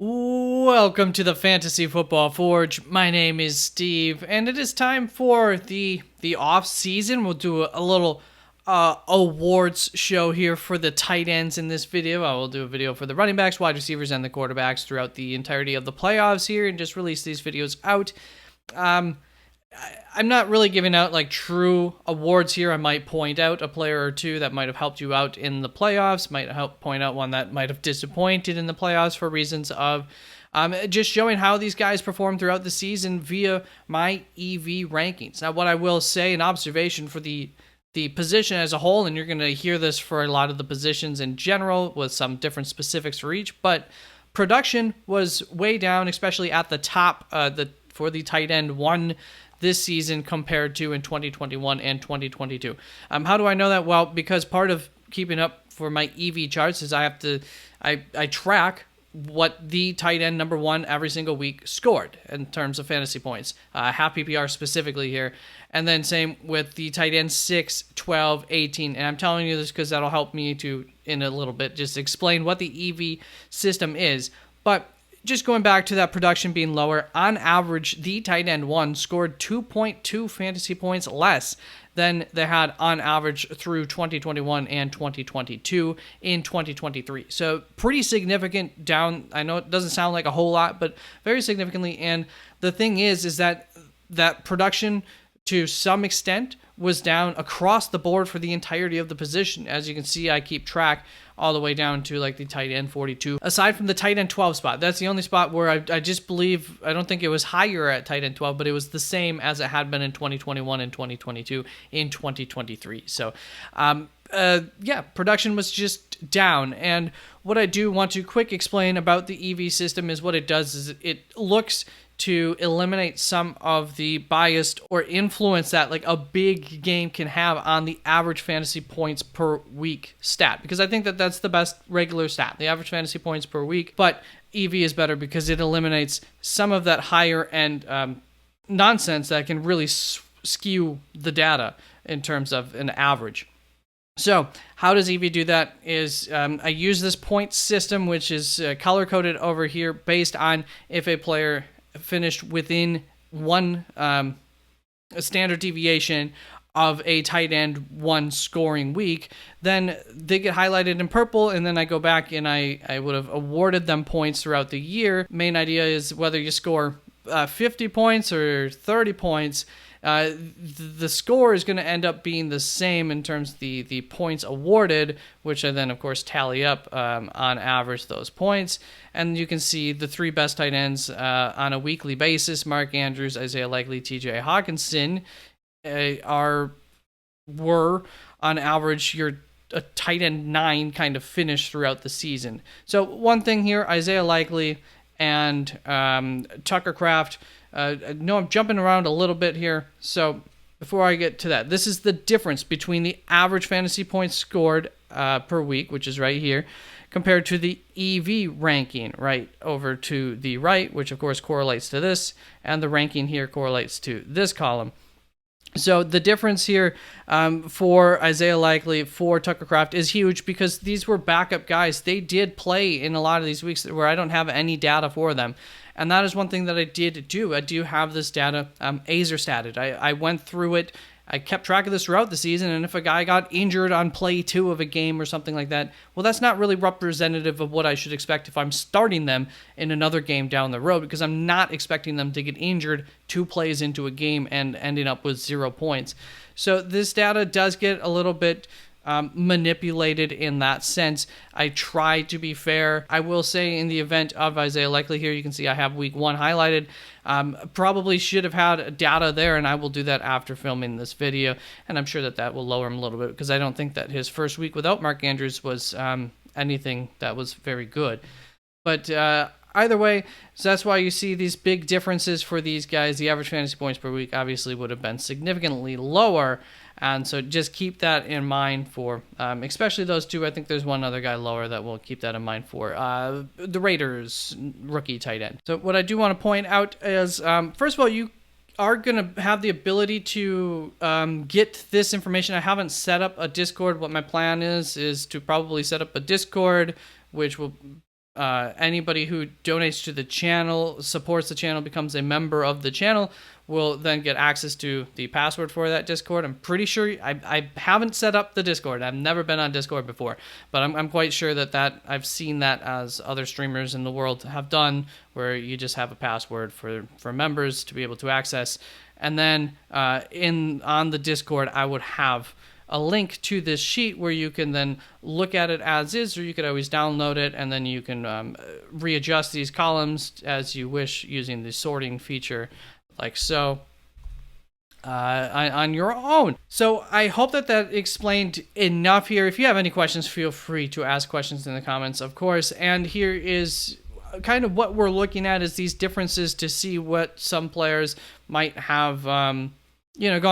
Welcome to the Fantasy Football Forge. My name is Steve, and it is time for the off season. We'll do a little awards show here for the tight ends in this video. I will do a video for the running backs, wide receivers, and the quarterbacks throughout the entirety of the playoffs here, and just release these videos out. I'm not really giving out like true awards here. I might point out a player or two that might have helped you out in the playoffs, might help point out one that might have disappointed in the playoffs for reasons of just showing how these guys perform throughout the season via my EV rankings. Now, what I will say, an observation for the position as a whole, and you're going to hear this for a lot of the positions in general with some different specifics for each, but production was way down, especially at the top for the tight end one this season compared to in 2021 and 2022. How do I know that? Well, because part of keeping up for my EV charts is I track what the tight end number one every single week scored in terms of fantasy points, half PPR specifically here. And then same with the tight end 6, 12, 18. And I'm telling you this because that'll help me to, in a little bit, just explain what the EV system is. But just going back to that production being lower, on average, the tight end one scored 2.2 fantasy points less than they had on average through 2021 and 2022 in 2023. So pretty significant down. I know it doesn't sound like a whole lot, but very significantly. And the thing is that production to some extent was down across the board for the entirety of the position. As you can see, I keep track all the way down to like the tight end 42. Aside from the tight end 12 spot, that's the only spot where I just believe, I don't think it was higher at tight end 12, but it was the same as it had been in 2021 and 2022 in 2023. So, production was just down. And what I do want to quick explain about the EV system is what it does is it looks to eliminate some of the biased or influence that like a big game can have on the average fantasy points per week stat, because I think that that's the best regular stat, the average fantasy points per week. But EV is better because it eliminates some of that higher end nonsense that can really skew the data in terms of an average. So how does EV do that is I use this point system, which is color-coded over here based on if a player finished within one standard deviation of a tight end one scoring week, then they get highlighted in purple, and then I go back and I would have awarded them points throughout the year. Main idea is whether you score 50 points or 30 points, the score is going to end up being the same in terms of the points awarded, which I then, of course, tally up on average those points. And you can see the three best tight ends on a weekly basis, Mark Andrews, Isaiah Likely, TJ Hawkinson, were on average a tight end 9 kind of finish throughout the season. So one thing here, Isaiah Likely and Tucker Kraft. No, I'm jumping around a little bit here. So before I get to that, this is the difference between the average fantasy points scored per week, which is right here, compared to the EV ranking right over to the right, which of course correlates to this, and the ranking here correlates to this column. So the difference here for Isaiah Likely, for Tucker Kraft is huge because these were backup guys. They did play in a lot of these weeks where I don't have any data for them. And that is one thing that I did do. I do have this data AZER-statted. I went through it. I kept track of this throughout the season, and if a guy got injured on play 2 of a game or something like that, well, that's not really representative of what I should expect if I'm starting them in another game down the road, because I'm not expecting them to get injured 2 plays into a game and ending up with 0 points. So this data does get a little bit manipulated in that sense. I try to be fair. I will say in the event of Isaiah Likely here, you can see I have week 1 highlighted. Probably should have had data there, and I will do that after filming this video, and I'm sure that will lower him a little bit because I don't think that his first week without Mark Andrews was anything that was very good. But either way, so that's why you see these big differences for these guys. The average fantasy points per week obviously would have been significantly lower, and so just keep that in mind for, especially those two. I think there's one other guy lower that we'll keep that in mind for. The Raiders rookie tight end. So what I do want to point out is, first of all, you are going to have the ability to get this information. I haven't set up a Discord. What my plan is to probably set up a Discord, which will anybody who donates to the channel, supports the channel, becomes a member of the channel, will then get access to the password for that Discord. I'm pretty sure I haven't set up the Discord. I've never been on Discord before, but I'm quite sure that I've seen that as other streamers in the world have done, where you just have a password for members to be able to access. And then on the Discord, I would have a link to this sheet where you can then look at it as is, or you could always download it, and then you can readjust these columns as you wish using the sorting feature, like so, on your own. So I hope that explained enough here. If you have any questions, feel free to ask questions in the comments, of course. And here is kind of what we're looking at, is these differences to see what some players might have gone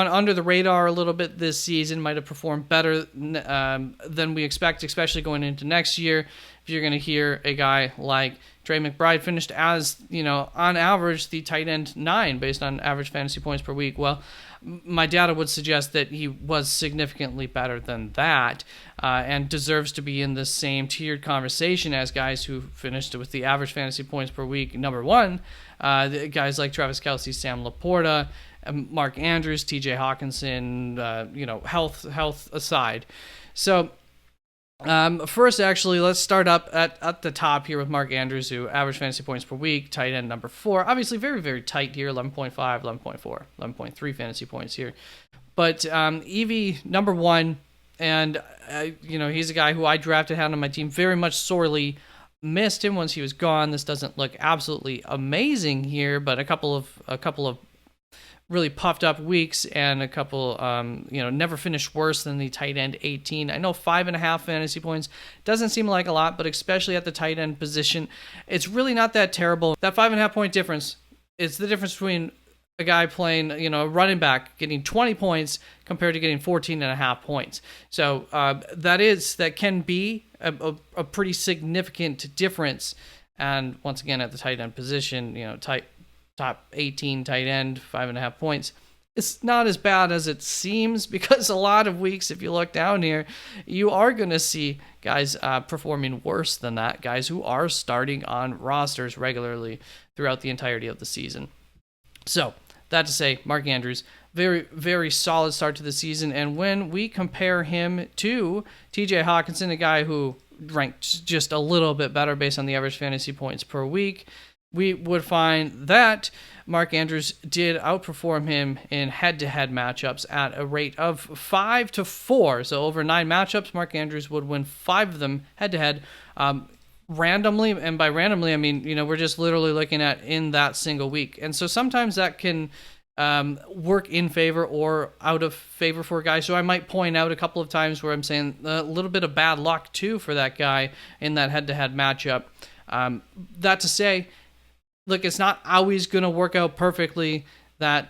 under the radar a little bit this season, might have performed better than we expect, especially going into next year. If you're going to hear a guy like Trey McBride finished as, on average, the tight end 9 based on average fantasy points per week. Well, my data would suggest that he was significantly better than that, and deserves to be in the same tiered conversation as guys who finished with the average fantasy points per week number 1. Guys like Travis Kelce, Sam LaPorta, Mark Andrews, TJ Hawkinson, health aside. So first, actually, let's start up at the top here with Mark Andrews, who average fantasy points per week, tight end number 4. Obviously, very, very tight here, 11.5, 11.4, 11.3 fantasy points here. But EV number 1, and he's a guy who I drafted, had on my team, very much sorely missed him once he was gone. This doesn't look absolutely amazing here, but a couple of really puffed up weeks, and a couple, never finished worse than the tight end 18. I know 5.5 fantasy points doesn't seem like a lot, but especially at the tight end position, it's really not that terrible. That 5.5 point difference, it's the difference between a guy playing, a running back getting 20 points compared to getting 14.5 points. So that can be a pretty significant difference. And once again, at the tight end position, top 18 tight end, 5.5 points. It's not as bad as it seems, because a lot of weeks, if you look down here, you are going to see guys performing worse than that, guys who are starting on rosters regularly throughout the entirety of the season. So, that to say, Mark Andrews, very, very solid start to the season. And when we compare him to TJ Hawkinson, a guy who ranked just a little bit better based on the average fantasy points per week, we would find that Mark Andrews did outperform him in head-to-head matchups at a rate of 5-4. So over 9 matchups, Mark Andrews would win 5 of them head-to-head randomly. And by randomly, I mean, we're just literally looking at in that single week. And so sometimes that can work in favor or out of favor for a guy. So I might point out a couple of times where I'm saying a little bit of bad luck, too, for that guy in that head-to-head matchup. That to say, look, it's not always going to work out perfectly that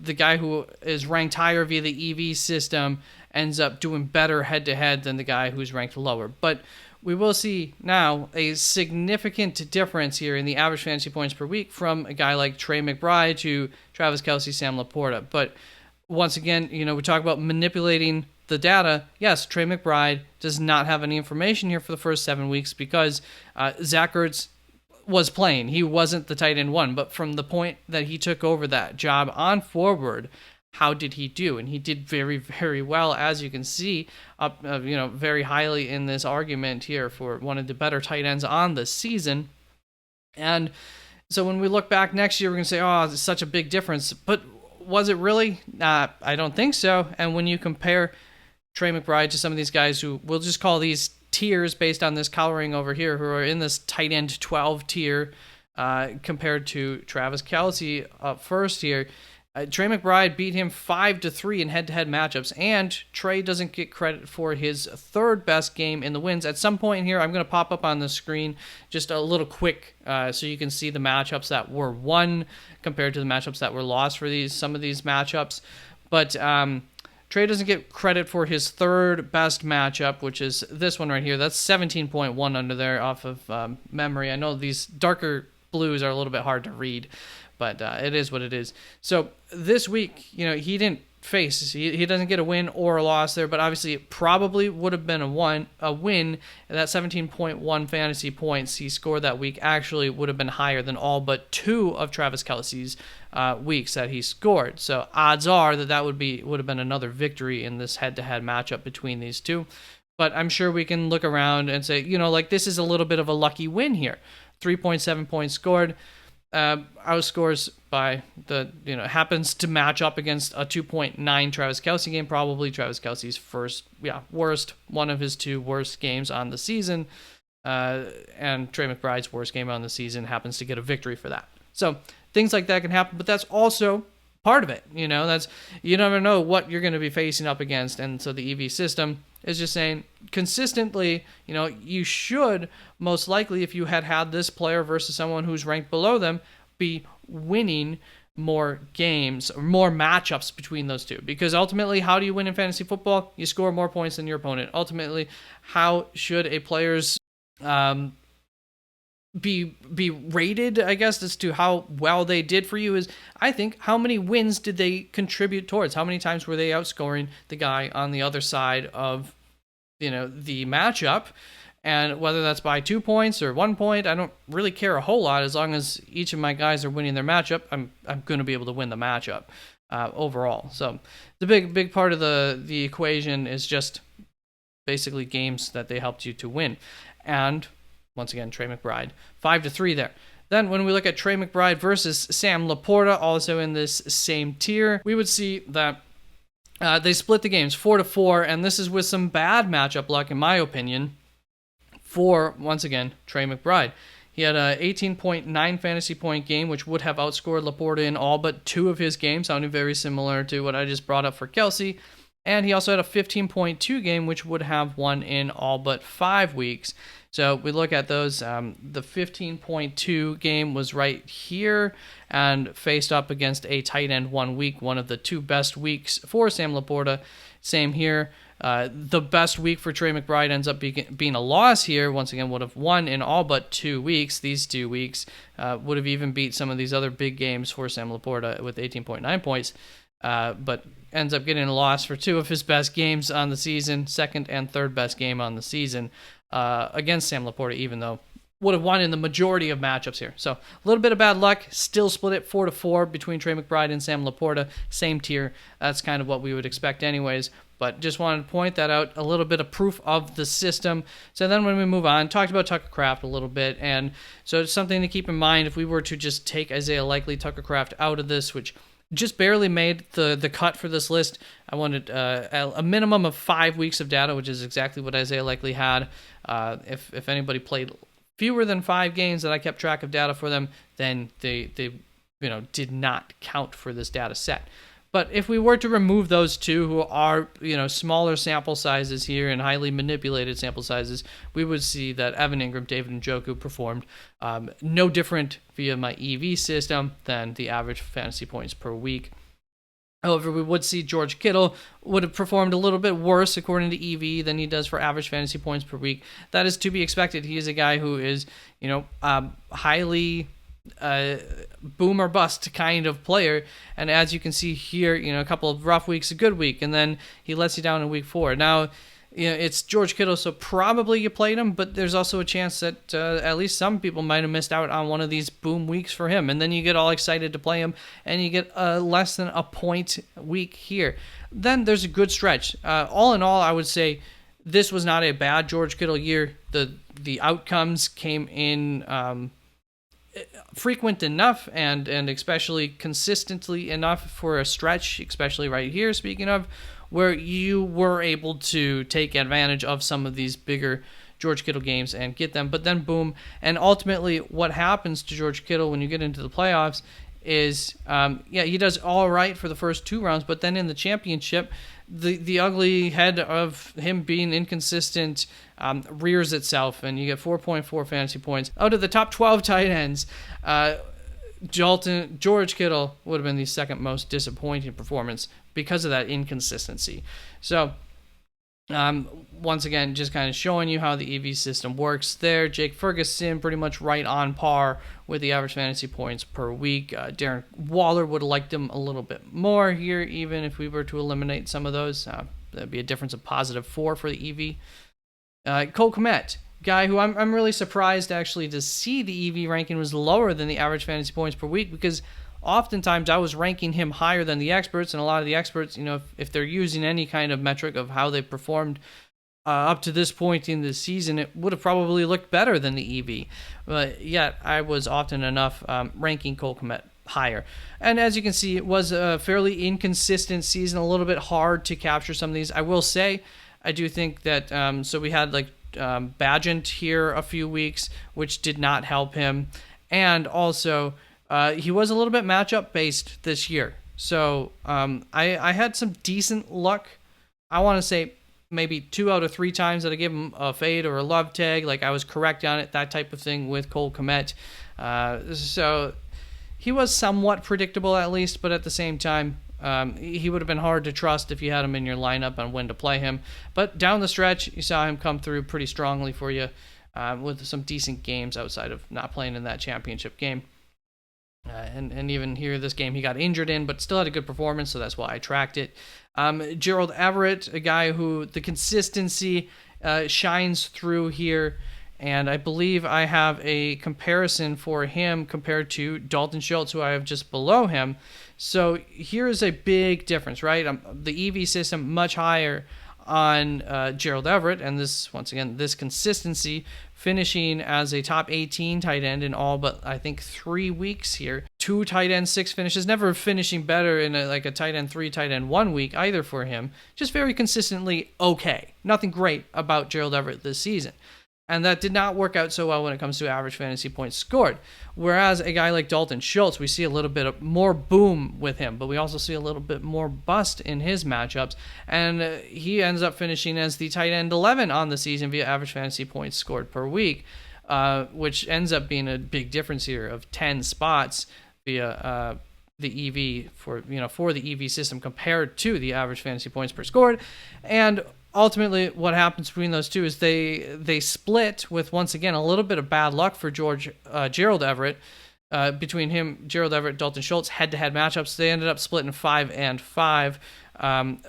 the guy who is ranked higher via the EV system ends up doing better head-to-head than the guy who's ranked lower. But we will see now a significant difference here in the average fantasy points per week from a guy like Trey McBride to Travis Kelce, Sam LaPorta. But once again, we talk about manipulating the data. Yes, Trey McBride does not have any information here for the first 7 weeks because Zach Ertz was playing. He wasn't the tight end 1, but from the point that he took over that job on forward, how did he do? And he did very, very well, as you can see, up very highly in this argument here for one of the better tight ends on the season. And so when we look back next year, we're going to say, oh, it's such a big difference. But was it really? I don't think so. And when you compare Trey McBride to some of these guys who we'll just call these tiers based on this coloring over here, who are in this tight end 12 tier, compared to Travis Kelce up first here, Trey McBride beat him 5-3 in head-to-head matchups, and Trey doesn't get credit for his third best game in the wins. At some point here, I'm going to pop up on the screen just a little quick so you can see the matchups that were won compared to the matchups that were lost for some of these matchups. But Trey doesn't get credit for his third best matchup, which is this one right here. That's 17.1 under there off of memory. I know these darker blues are a little bit hard to read, but it is what it is. So this week, he didn't face. He doesn't get a win or a loss there, but obviously it probably would have been a win. That 17.1 fantasy points he scored that week actually would have been higher than all but 2 of Travis Kelce's weeks that he scored. So odds are that would have been another victory in this head-to-head matchup between these two. But I'm sure we can look around and say, this is a little bit of a lucky win here. 3.7 points scored. Outscores by happens to match up against a 2.9 Travis Kelce game, probably Travis Kelce's worst, one of his 2 worst games on the season, and Trey McBride's worst game on the season happens to get a victory for that. So things like that can happen, but that's also part of it. That's, you never know what you're going to be facing up against, and so the EV system is just saying consistently, you should most likely, if you had this player versus someone who's ranked below them, be winning more games or more matchups between those two. Because ultimately, how do you win in fantasy football? You score more points than your opponent. Ultimately, how should a player's be rated, I guess, as to how well they did for you is, I think, how many wins did they contribute towards? How many times were they outscoring the guy on the other side of, the matchup? And whether that's by 2 points or 1 point, I don't really care a whole lot. As long as each of my guys are winning their matchup, I'm going to be able to win the matchup overall. So the big part of the equation is just basically games that they helped you to win. And once again, Trey McBride, 5-3 there. Then when we look at Trey McBride versus Sam LaPorta, also in this same tier, we would see that they split the games 4-4, and this is with some bad matchup luck, in my opinion, for, once again, Trey McBride. He had a 18.9 fantasy point game, which would have outscored LaPorta in all but 2 of his games, sounding very similar to what I just brought up for Kelce. And he also had a 15.2 game, which would have won in all but 5 weeks. So we look at those. The 15.2 game was right here and faced up against a tight end 1 week, one of the 2 best weeks for Sam LaPorta. Same here. The best week for Trey McBride ends up being a loss here. Once again, would have won in all but 2 weeks. These 2 weeks would have even beat some of these other big games for Sam LaPorta with 18.9 points. But ends up getting a loss for 2 of his best games on the season, second and third best game on the season against Sam LaPorta, even though would have won in the majority of matchups here. So a little bit of bad luck, still split it 4-4 between Trey McBride and Sam LaPorta, same tier. That's kind of what we would expect anyways, but just wanted to point that out, a little bit of proof of the system. So then when we move on, talked about Tucker Kraft a little bit, and so it's something to keep in mind if we were to just take Isaiah Likely, Tucker Kraft out of this, which just barely made the cut for this list. I wanted a minimum of 5 weeks of data, which is exactly what Isaiah Likely had. If anybody played fewer than 5 games that I kept track of data for them, then they did not count for this data set. But if we were to remove those 2 who are smaller sample sizes here and highly manipulated sample sizes, we would see that Evan Engram, David Njoku performed no different via my EV system than the average fantasy points per week. However, we would see George Kittle would have performed a little bit worse according to EV than he does for average fantasy points per week. That is to be expected. He is a guy who is, highly boom or bust kind of player. And as you can see here, a couple of rough weeks, a good week, and then he lets you down in week 4. Now, it's George Kittle, so probably you played him, but there's also a chance that at least some people might have missed out on one of these boom weeks for him, and then you get all excited to play him, and you get less than a point week here. Then there's a good stretch. All in all, I would say this was not a bad George Kittle year. The outcomes came in frequent enough and especially consistently enough for a stretch, especially right here, speaking of, where you were able to take advantage of some of these bigger George Kittle games and get them. But then boom, and ultimately what happens to George Kittle when you get into the playoffs is, he does all right for the first 2 rounds, but then in the championship, the ugly head of him being inconsistent rears itself, and you get 4.4 fantasy points. Out of the top 12 tight ends, George Kittle would have been the second most disappointing performance because of that inconsistency. So Once again, just kind of showing you how the EV system works there. Jake Ferguson pretty much right on par with the average fantasy points per week. Darren Waller would have liked him a little bit more here, even if we were to eliminate some of those. That'd be a difference of +4 for the EV. Cole Kmet, guy who I'm really surprised actually to see the EV ranking was lower than the average fantasy points per week, because oftentimes I was ranking him higher than the experts, and a lot of the experts, if they're using any kind of metric of how they performed up to this point in the season, it would have probably looked better than the EV. But yet, I was often enough ranking Cole Kmet higher. And as you can see, it was a fairly inconsistent season, a little bit hard to capture some of these. I will say, I do think that, so we had Badgent here a few weeks, which did not help him. And also, he was a little bit matchup based this year. So I had some decent luck. I want to say maybe 2 out of 3 times that I gave him a fade or a love tag. I was correct on it, that type of thing with Cole Kmet. So he was somewhat predictable at least, but at the same time, he would have been hard to trust if you had him in your lineup on when to play him. But down the stretch, you saw him come through pretty strongly for you with some decent games outside of not playing in that championship game. And even here, this game he got injured in, but still had a good performance, so that's why I tracked it. Gerald Everett, a guy who the consistency shines through here, and I believe I have a comparison for him compared to Dalton Schultz, who I have just below him. So here is a big difference, right? The EV system much higher on Gerald Everett, and this, once again, this consistency, finishing as a top 18 tight end in all but I think 3 weeks here. 2 tight end 6 finishes, never finishing better in a tight end 3, tight end 1 week either for him. Just very consistently okay. Nothing great about Gerald Everett this season. And that did not work out so well when it comes to average fantasy points scored. Whereas a guy like Dalton Schultz, we see a little bit more boom with him, but we also see a little bit more bust in his matchups. And he ends up finishing as the tight end 11 on the season via average fantasy points scored per week, which ends up being a big difference here of 10 spots via the EV for the EV system compared to the average fantasy points per scored. And ultimately, what happens between those two is they split with, once again, a little bit of bad luck for Gerald Everett. Between him, Gerald Everett, Dalton Schultz, head-to-head matchups, they ended up splitting 5-5.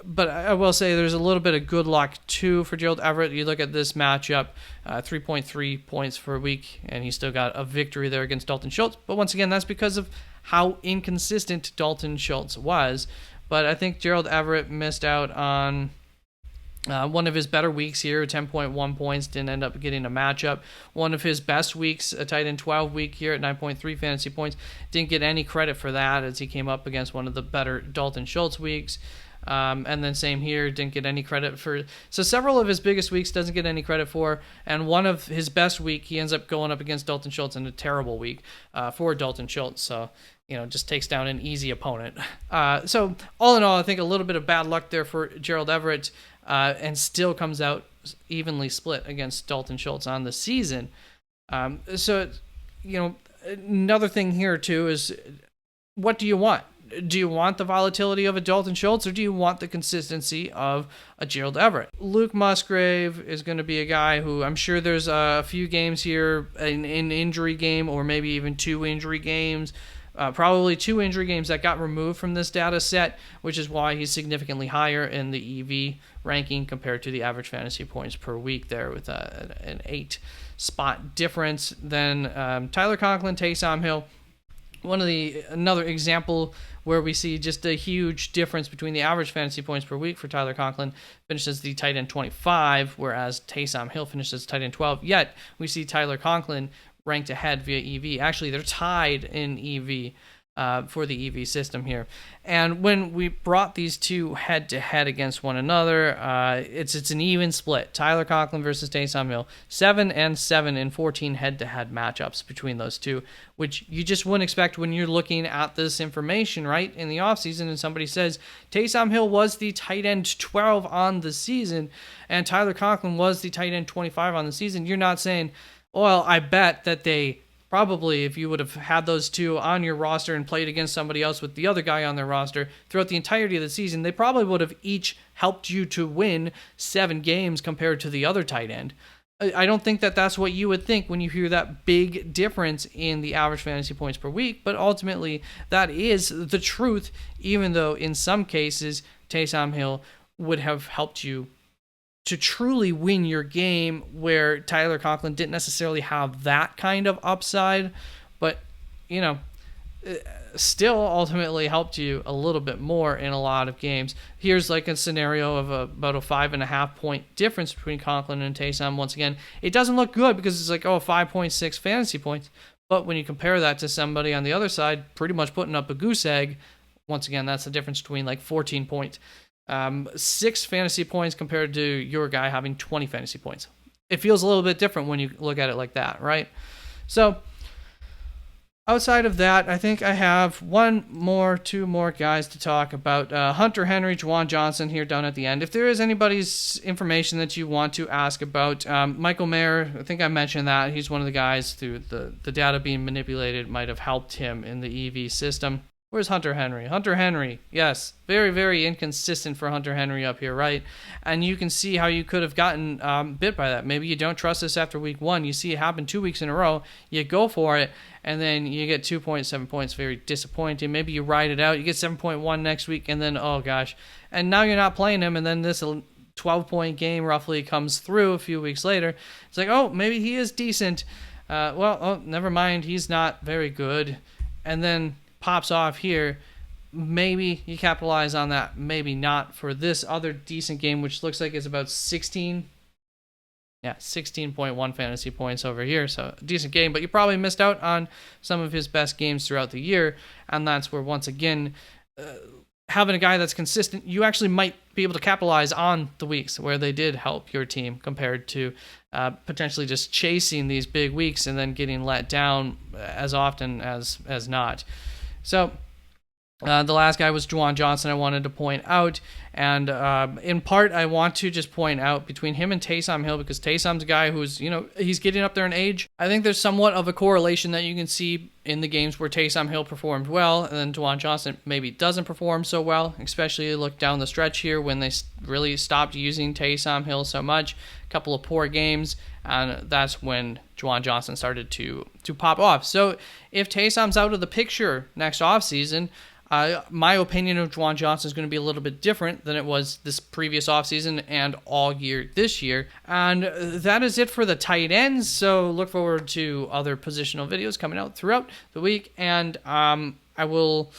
But I will say there's a little bit of good luck, too, for Gerald Everett. You look at this matchup, 3.3 points per week, and he still got a victory there against Dalton Schultz. But once again, that's because of how inconsistent Dalton Schultz was. But I think Gerald Everett missed out on one of his better weeks here, 10.1 points, didn't end up getting a matchup. One of his best weeks, a tight end 12 week here at 9.3 fantasy points, didn't get any credit for that as he came up against one of the better Dalton Schultz weeks. And then same here, didn't get any credit for. So several of his biggest weeks doesn't get any credit for, and one of his best week, he ends up going up against Dalton Schultz in a terrible week for Dalton Schultz. So, just takes down an easy opponent. So all in all, I think a little bit of bad luck there for Gerald Everett. And still comes out evenly split against Dalton Schultz on the season. So, another thing here, too, is what do you want? Do you want the volatility of a Dalton Schultz, or do you want the consistency of a Gerald Everett? Luke Musgrave is going to be a guy who I'm sure there's a few games here, an injury game, or maybe even 2 injury games. Probably 2 injury games that got removed from this data set, which is why he's significantly higher in the EV ranking compared to the average fantasy points per week there with an 8-spot difference. Then Tyler Conklin, Taysom Hill, another example where we see just a huge difference between the average fantasy points per week for Tyler Conklin finishes the tight end 25, whereas Taysom Hill finishes tight end 12. Yet we see Tyler Conklin ranked ahead via EV. Actually, they're tied in EV for the EV system here. And when we brought these two head-to-head against one another, it's an even split. Tyler Conklin versus Taysom Hill, 7-7 in 14 head-to-head matchups between those two, which you just wouldn't expect when you're looking at this information, right, in the offseason, and somebody says Taysom Hill was the tight end 12 on the season, and Tyler Conklin was the tight end 25 on the season. You're not saying, well, I bet that they probably if you would have had those two on your roster and played against somebody else with the other guy on their roster throughout the entirety of the season, they probably would have each helped you to win 7 games compared to the other tight end. I don't think that that's what you would think when you hear that big difference in the average fantasy points per week, but ultimately that is the truth, even though in some cases Taysom Hill would have helped you to truly win your game, where Tyler Conklin didn't necessarily have that kind of upside, but, still ultimately helped you a little bit more in a lot of games. Here's like a scenario of about a 5.5 point difference between Conklin and Taysom. Once again, it doesn't look good because it's like, 5.6 fantasy points. But when you compare that to somebody on the other side, pretty much putting up a goose egg, once again, that's the difference between like 14 points. 6 fantasy points compared to your guy having 20 fantasy points. It feels a little bit different when you look at it like that, right? So, outside of that, I think I have two more guys to talk about. Hunter Henry, Juwan Johnson here down at the end. If there is anybody's information that you want to ask about, Michael Mayer, I think I mentioned that. He's one of the guys through the data being manipulated might have helped him in the EV system. Where's Hunter Henry? Hunter Henry, yes. Very, very inconsistent for Hunter Henry up here, right? And you can see how you could have gotten bit by that. Maybe you don't trust this after week 1. You see it happen 2 weeks in a row. You go for it, and then you get 2.7 points. Very disappointing. Maybe you ride it out. You get 7.1 next week, and then, oh, gosh. And now you're not playing him, and then this 12-point game roughly comes through a few weeks later. It's like, oh, maybe he is decent. Never mind. He's not very good. And then pops off here. Maybe you capitalize on that, maybe not for this other decent game, which looks like it's about 16.1 fantasy points over here. So decent game, but you probably missed out on some of his best games throughout the year. And that's where, once again, having a guy that's consistent, you actually might be able to capitalize on the weeks where they did help your team compared to potentially just chasing these big weeks and then getting let down as often as not. So the last guy was Juwan Johnson I wanted to point out, and in part I want to just point out between him and Taysom Hill, because Taysom's a guy who's, he's getting up there in age. I think there's somewhat of a correlation that you can see in the games where Taysom Hill performed well, and then Juwan Johnson maybe doesn't perform so well, especially look down the stretch here when they really stopped using Taysom Hill so much. A couple of poor games, and that's when Juwan Johnson started to pop off. So if Taysom's out of the picture next offseason, my opinion of Juwan Johnson is going to be a little bit different than it was this previous offseason and all year this year. And that is it for the tight ends. So look forward to other positional videos coming out throughout the week. And I will,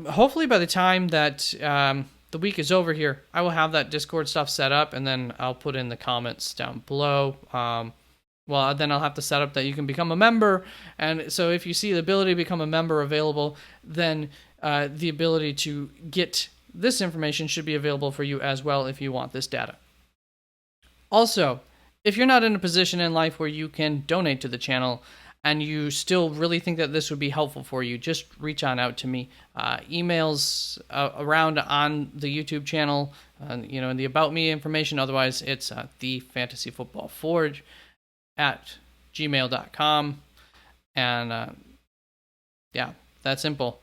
hopefully by the time that the week is over here, I will have that Discord stuff set up, and then I'll put in the comments down below. Then I'll have to set up that you can become a member. And so if you see the ability to become a member available, then the ability to get this information should be available for you as well if you want this data. Also, if you're not in a position in life where you can donate to the channel and you still really think that this would be helpful for you, just reach on out to me. Emails around on the YouTube channel, in the About Me information. Otherwise, it's the Fantasy Football Forge at gmail.com. And that simple.